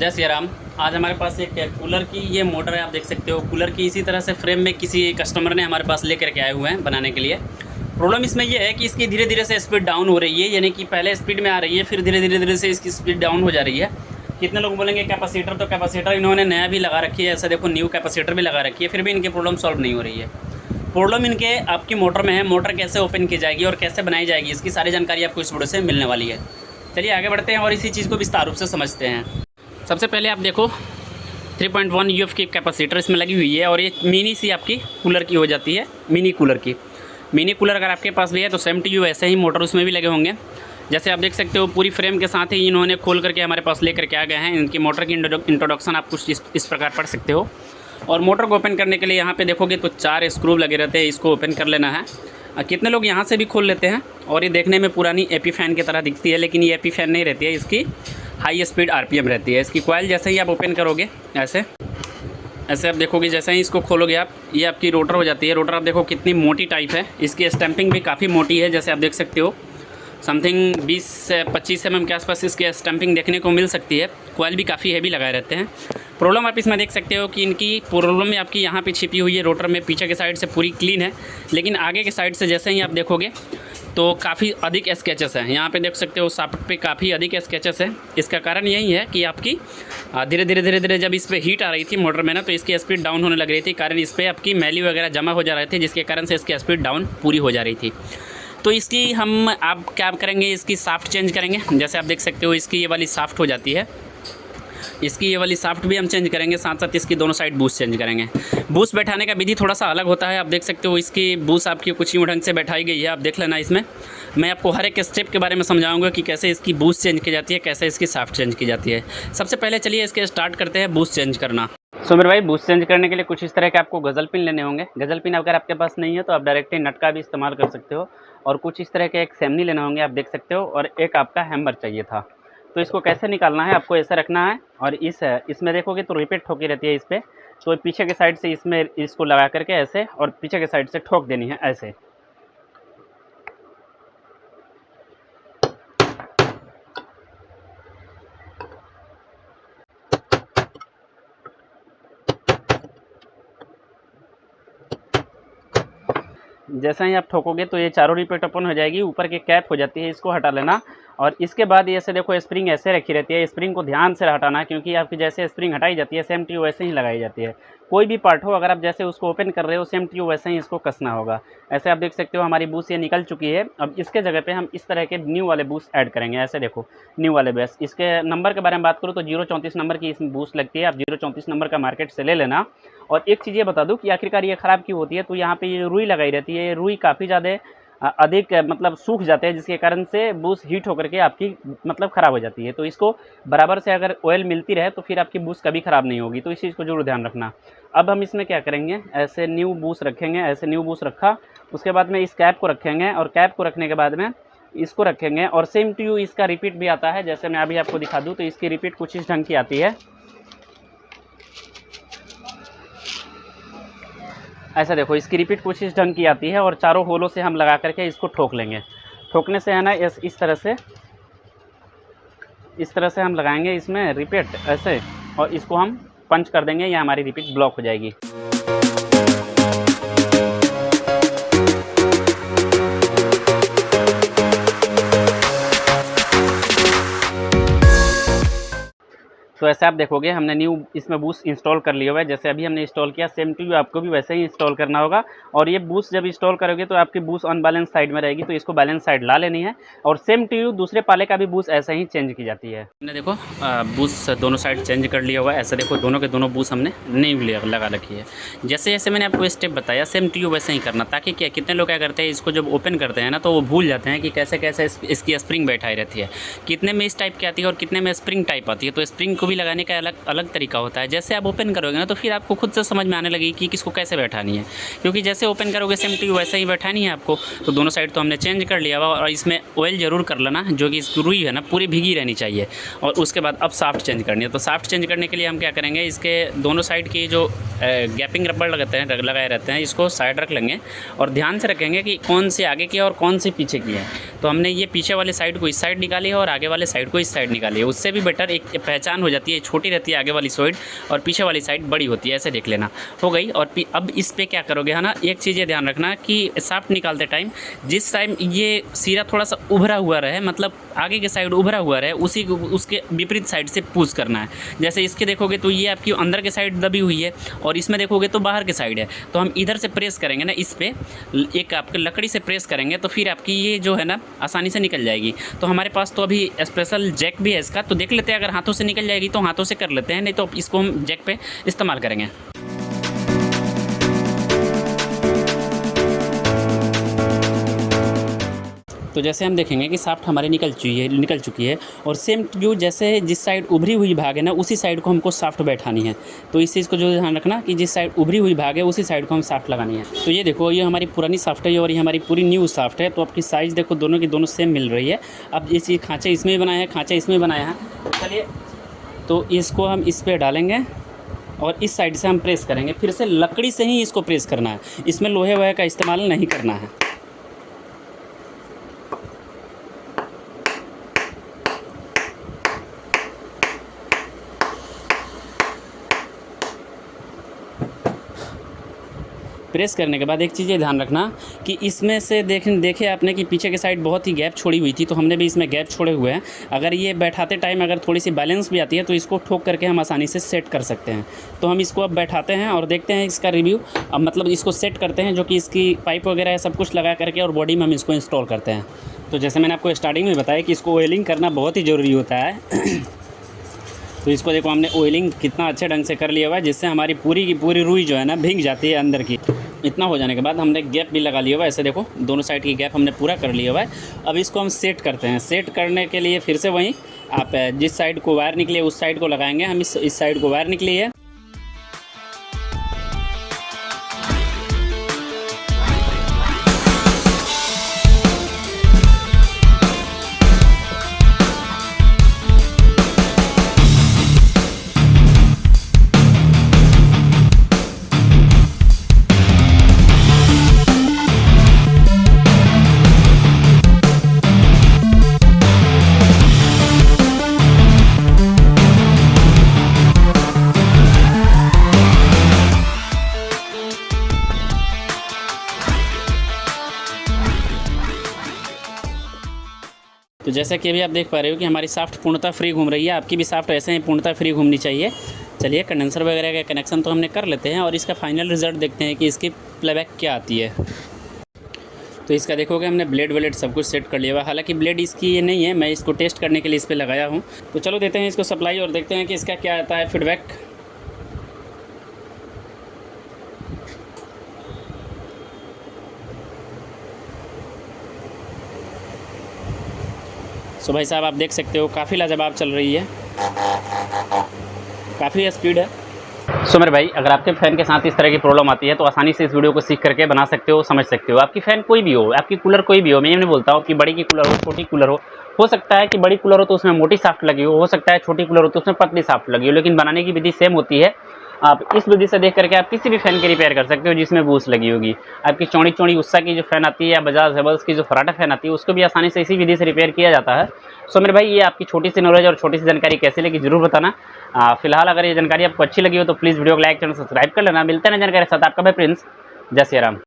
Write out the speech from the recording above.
जय श्री राम। आज हमारे पास एक कूलर की ये मोटर है, आप देख सकते हो। कूलर की इसी तरह से फ्रेम में किसी कस्टमर ने हमारे पास लेकर के आए हुए हैं बनाने के लिए। प्रॉब्लम इसमें ये है कि इसकी धीरे धीरे से स्पीड डाउन हो रही है, यानी कि पहले स्पीड में आ रही है, फिर धीरे धीरे से इसकी स्पीड डाउन हो जा रही है। कितने लोग बोलेंगे कैपेसिटर, तो कैपेसिटर इन्होंने नया भी लगा रखी है, ऐसा देखो न्यू कैपेसिटर भी लगा रखी है, फिर भी इनकी प्रॉब्लम सॉल्व नहीं हो रही है। प्रॉब्लम इनके आपकी मोटर में है। मोटर कैसे ओपन की जाएगी और कैसे बनाई जाएगी, इसकी सारी जानकारी आपको इस वीडियो से मिलने वाली है। चलिए आगे बढ़ते हैं और इसी चीज़ को विस्तार रूप से समझते हैं। सबसे पहले आप देखो 3.1 UF की कैपेसिटर इसमें लगी हुई है और ये मिनी सी आपकी कूलर की हो जाती है। मिनी कूलर की मिनी कूलर अगर आपके पास भी है तो सेम टू यू ऐसे ही मोटर उसमें भी लगे होंगे। जैसे आप देख सकते हो पूरी फ्रेम के साथ ही इन्होंने खोल करके हमारे पास लेकर के आ गए हैं। इनकी मोटर की इंट्रोडक्शन आप कुछ इस प्रकार पढ़ सकते हो। और मोटर को ओपन करने के लिए यहाँ पे देखोगे तो 4 स्क्रू लगे रहते हैं, इसको ओपन कर लेना है। कितने लोग यहाँ से भी खोल लेते हैं और ये देखने में पुरानी एपी फैन की तरह दिखती है, लेकिन ये एपी फैन नहीं रहती है, इसकी हाई स्पीड RPM रहती है। इसकी कॉइल जैसे ही आप ओपन करोगे ऐसे आप देखोगे, जैसे ही इसको खोलोगे आप, ये आपकी रोटर हो जाती है। रोटर आप देखो कितनी मोटी टाइप है, इसकी स्टैंपिंग भी काफ़ी मोटी है। जैसे आप देख सकते हो समथिंग 20 से 25 mm के आसपास इसकी स्टैंपिंग देखने को मिल सकती है। कॉइल भी काफ़ी हैवी लगाए रहते हैं। प्रॉब्लम आप इसमें देख सकते हो कि इनकी प्रॉब्लम में आपकी यहाँ पे छिपी हुई है। रोटर में पीछे के साइड से पूरी क्लीन है, लेकिन आगे के साइड से जैसे ही आप देखोगे तो काफ़ी अधिक स्केचेस हैं। यहाँ पे देख सकते हो शाफ्ट पे काफ़ी अधिक स्केचेस हैं। इसका कारण यही है कि आपकी धीरे धीरे जब इस पर हीट आ रही थी मोटर में ना, तो इसकी स्पीड डाउन होने लग रही थी। कारण इस पर आपकी मैली वगैरह जमा हो जा रहे थे, जिसके कारण से इसकी स्पीड डाउन पूरी हो जा रही थी। तो इसकी हम आप क्या करेंगे, इसकी शाफ्ट चेंज करेंगे। जैसे आप देख सकते हो इसकी ये वाली शाफ्ट हो जाती है, इसकी ये वाली शाफ्ट भी हम चेंज करेंगे। साथ साथ इसकी दोनों साइड बूस चेंज करेंगे। बूस बैठाने का विधि थोड़ा सा अलग होता है। आप देख सकते हो इसकी बूस आपकी कुछ यूँ ढंग से बैठाई गई है, आप देख लेना। इसमें मैं आपको हर एक स्टेप के बारे में समझाऊंगा कि कैसे इसकी बूस चेंज की जाती है, कैसे इसकी शाफ्ट चेंज की जाती है। सबसे पहले चलिए इसके स्टार्ट करते हैं बूस चेंज करना। सो मेरे भाई, बूस चेंज करने के लिए कुछ इस तरह के आपको गज़ल पिन लेने होंगे। गज़ल पिन अगर आपके पास नहीं है तो आप डायरेक्टली नट का भी इस्तेमाल कर सकते हो। और कुछ इस तरह के एक सेमनी लेने होंगे, आप देख सकते हो। और एक आपका हैमर चाहिए था। तो इसको कैसे निकालना है, आपको ऐसे रखना है और इसमें देखोगे तो रिपीट ठोकी रहती है इस पर। तो पीछे के साइड से इसमें इसको लगा करके ऐसे, और पीछे के साइड से ठोक देनी है ऐसे। जैसा ही आप ठोकोगे तो ये चारों रिपीट ओपन हो जाएगी। ऊपर की कैप हो जाती है, इसको हटा लेना। और इसके बाद ये से देखो स्प्रिंग ऐसे रखी रहती है। स्प्रिंग को ध्यान से हटाना है, क्योंकि आपकी जैसे स्प्रिंग हटाई जाती है सेम टू वैसे ही लगाई जाती है। कोई भी पार्ट हो, अगर आप जैसे उसको ओपन कर रहे हो सेम टू वैसे ही इसको कसना होगा। ऐसे आप देख सकते हो हमारी बूस ये निकल चुकी है। अब इसके जगह पे हम इस तरह के न्यू वाले बूस ऐड करेंगे। ऐसे देखो न्यू वाले बूस, इसके नंबर के बारे में बात करूँ तो 034 नंबर की इसमें बूस लगती है। आप 034 नंबर का मार्केट से ले लेना। और एक चीज़ ये बता दूं कि आखिरकार ये ख़राब क्यों होती है, तो यहाँ पे ये रुई लगाई रहती है। ये रुई काफ़ी ज़्यादा अधिक मतलब सूख जाते हैं, जिसके कारण से बूस हीट होकर के आपकी मतलब ख़राब हो जाती है। तो इसको बराबर से अगर ऑयल मिलती रहे तो फिर आपकी बूस कभी ख़राब नहीं होगी। तो इस चीज़ को जरूर ध्यान रखना। अब हम इसमें क्या करेंगे, ऐसे न्यू बूस रखेंगे। ऐसे न्यू बूस रखा, उसके बाद में इस कैप को रखेंगे और कैप को रखने के बाद में इसको रखेंगे। और सेम टू यू इसका रिपीट भी आता है। जैसे मैं अभी आपको दिखा दूँ तो इसकी रिपीट कुछ इस ढंग की आती है। ऐसा देखो इसकी रिपीट कुछ इस ढंग की आती है। और चारों होलों से हम लगा करके इसको ठोक लेंगे। ठोकने से है ना इस तरह से हम लगाएंगे इसमें रिपीट ऐसे, और इसको हम पंच कर देंगे, या हमारी रिपीट ब्लॉक हो जाएगी। तो ऐसे आप देखोगे हमने न्यू इसमें बूस्ट इंस्टॉल कर लिया हुआ है। जैसे अभी हमने इंस्टॉल किया सेम टू यू आपको भी वैसे ही इंस्टॉल करना होगा। और ये बूस्ट जब इंस्टॉल करोगे तो आपकी बूस्ट अनबैलेंस साइड में रहेगी, तो इसको बैलेंस साइड ला लेनी है। और सेम टू यू दूसरे पाले का भी बूस्ट ऐसे ही चेंज की जाती है। हमने देखो बूस्ट दोनों साइड चेंज कर लिया हुआ है। ऐसे देखो दोनों के दोनों बूस्ट हमने न्यू लगा रखी है। जैसे जैसे मैंने आपको स्टेप बताया सेम टू यू वैसे ही करना, ताकि क्या कितने लोग क्या करते हैं इसको जब ओपन करते हैं ना तो वो भूल जाते हैं कि कैसे कैसे इसकी स्प्रिंग बैठाई रहती है, कितने में इस टाइप की आती है और कितने में स्प्रिंग टाइप आती है। तो स्प्रिंग को भी लगाने का अलग तरीका होता है। जैसे आप ओपन करोगे ना तो फिर आपको खुद से समझ में आने लगेगी कि किसको कैसे बैठानी है, क्योंकि जैसे ओपन करोगे सेम टू वैसे ही बैठानी है आपको। तो दोनों साइड तो हमने चेंज कर लिया हुआ। और इसमें ऑयल ज़रूर कर लेना, जो कि इसकी रुई है ना पूरी भीगी रहनी चाहिए। और उसके बाद अब शाफ्ट चेंज करनी है। तो शाफ्ट चेंज करने के लिए हम क्या करेंगे, इसके दोनों साइड की जो गैपिंग रबर लगाए रहते हैं इसको साइड रख लेंगे। और ध्यान से रखेंगे कि कौन से आगे की है और कौन से पीछे की है। तो हमने ये पीछे वाले साइड को इस साइड निकाली है और आगे वाले साइड को इस साइड निकाली है। उससे भी बेटर एक पहचान हो जाती रहती है, छोटी रहती है आगे वाली साइड और पीछे वाली साइड बड़ी होती है, ऐसे देख लेना। हो गई। और अब इस पे क्या करोगे है ना, एक चीज़ ये ध्यान रखना कि शाफ्ट निकालते टाइम जिस टाइम ये सिरा थोड़ा सा उभरा हुआ रहे, मतलब आगे के साइड उभरा हुआ रहे, उसी उसके विपरीत साइड से पुश करना है। जैसे इसके देखोगे तो ये आपकी अंदर के साइड दबी हुई है और इसमें देखोगे तो बाहर के साइड है। तो हम इधर से प्रेस करेंगे ना, इस पे एक आपके लकड़ी से प्रेस करेंगे तो फिर आपकी ये जो है ना आसानी से निकल जाएगी। तो हमारे पास तो अभी स्पेशल जैक भी है इसका, तो देख लेते हैं अगर हाथों से निकल जाएगी तो हाथों से कर लेते हैं, नहीं तो इसको हम जैक पे इस्तेमाल करेंगे। तो जैसे हम देखेंगे कि शाफ्ट हमारी निकल चुकी है और सेम जो जैसे जिस साइड उभरी हुई भाग है ना, उसी साइड को हमको शाफ्ट बैठानी है। तो इस चीज़ को जो ध्यान रखना कि जिस साइड उभरी हुई भाग है उसी साइड को हम शाफ्ट लगानी है। तो ये देखो, ये हमारी पुरानी शाफ्ट है और ये हमारी पूरी न्यू शाफ्ट है। तो आपकी साइज़ देखो दोनों की दोनों सेम मिल रही है। अब ये चीज़ खाँचे इसमें भी बनाया है, खाँचे इसमें भी बनाया है। तो चलिए, तो इसको हम इस पर डालेंगे और इस साइड से हम प्रेस करेंगे। फिर से लकड़ी से ही इसको प्रेस करना है, इसमें लोहे वहे का इस्तेमाल नहीं करना है। प्रेस करने के बाद एक चीज़ ये ध्यान रखना कि इसमें से देखे आपने कि पीछे के साइड बहुत ही गैप छोड़ी हुई थी, तो हमने भी इसमें गैप छोड़े हुए हैं। अगर ये बैठाते टाइम अगर थोड़ी सी बैलेंस भी आती है तो इसको ठोक करके हम आसानी से सेट कर सकते हैं। तो हम इसको अब बैठाते हैं और देखते हैं इसका रिव्यू। अब मतलब इसको सेट करते हैं, जो कि इसकी पाइप वगैरह सब कुछ लगा करके और बॉडी में हम इसको इंस्टॉल करते हैं। तो जैसे मैंने आपको स्टार्टिंग में बताया कि इसको ऑयलिंग करना बहुत ही ज़रूरी होता है। तो इसको देखो, हमने ऑयलिंग कितना अच्छे ढंग से कर लिया हुआ है, जिससे हमारी पूरी की पूरी रुई जो है ना भीग जाती है अंदर की। इतना हो जाने के बाद हमने गैप भी लगा लिया हुआ है, ऐसे देखो दोनों साइड की गैप हमने पूरा कर लिया हुआ है। अब इसको हम सेट करते हैं। सेट करने के लिए फिर से वहीं आप जिस साइड को वायर निकली है उस साइड को लगाएंगे। हम इस साइड को वायर निकली है। तो जैसा कि अभी आप देख पा रहे हो कि हमारी शाफ्ट पूर्णतः फ्री घूम रही है। आपकी भी शाफ्ट ऐसे ही पूर्णतः फ्री घूमनी चाहिए। चलिए, कंडेंसर वगैरह का कनेक्शन तो हमने कर लेते हैं और इसका फाइनल रिजल्ट देखते हैं कि इसकी प्लेबैक क्या आती है। तो इसका देखोगे हमने ब्लेड वेलेड सब कुछ सेट कर लिया हुआ। हालांकि ब्लेड इसकी ये नहीं है, मैं इसको टेस्ट करने के लिए इस पर लगाया हूँ। तो चलो देते हैं इसको सप्लाई और देखते हैं कि इसका क्या आता है फीडबैक। सो भाई साहब, आप देख सकते हो काफ़ी लाजवाब चल रही है, काफ़ी स्पीड है। सो मेरे भाई, अगर आपके फ़ैन के साथ इस तरह की प्रॉब्लम आती है तो आसानी से इस वीडियो को सीख करके बना सकते हो, समझ सकते हो। आपकी फ़ैन कोई भी हो, आपकी कूलर कोई भी हो, मैं ये नहीं बोलता हूँ कि बड़ी की कूलर हो, छोटी कूलर हो सकता है कि बड़ी कूलर हो तो उसमें मोटी शाफ्ट लगी हो सकता है छोटी कूलर हो तो उसमें पतली शाफ्ट लगी हो, लेकिन बनाने की विधि सेम होती है। आप इस विधि से देख करके आप किसी भी फ़ैन की रिपेयर कर सकते हो जिसमें बूस्ट लगी होगी। आपकी चौड़ी चौड़ी उषा की जो फ़ैन आती है या बजाज हेवल्स की जो फराटा फ़ैन आती है उसको भी आसानी से इसी विधि से रिपेयर किया जाता है। सो मेरे भाई, ये आपकी छोटी सी नॉलेज और छोटी सी जानकारी कैसी लगी जरूर बताना। फिलहाल अगर ये जानकारी आपको अच्छी लगी हो तो प्लीज़ वीडियो को लाइक, चैनल सब्सक्राइब कर लेना। मिलते हैं जानकारी के साथ, आपका भाई प्रिंस। जय श्री राम।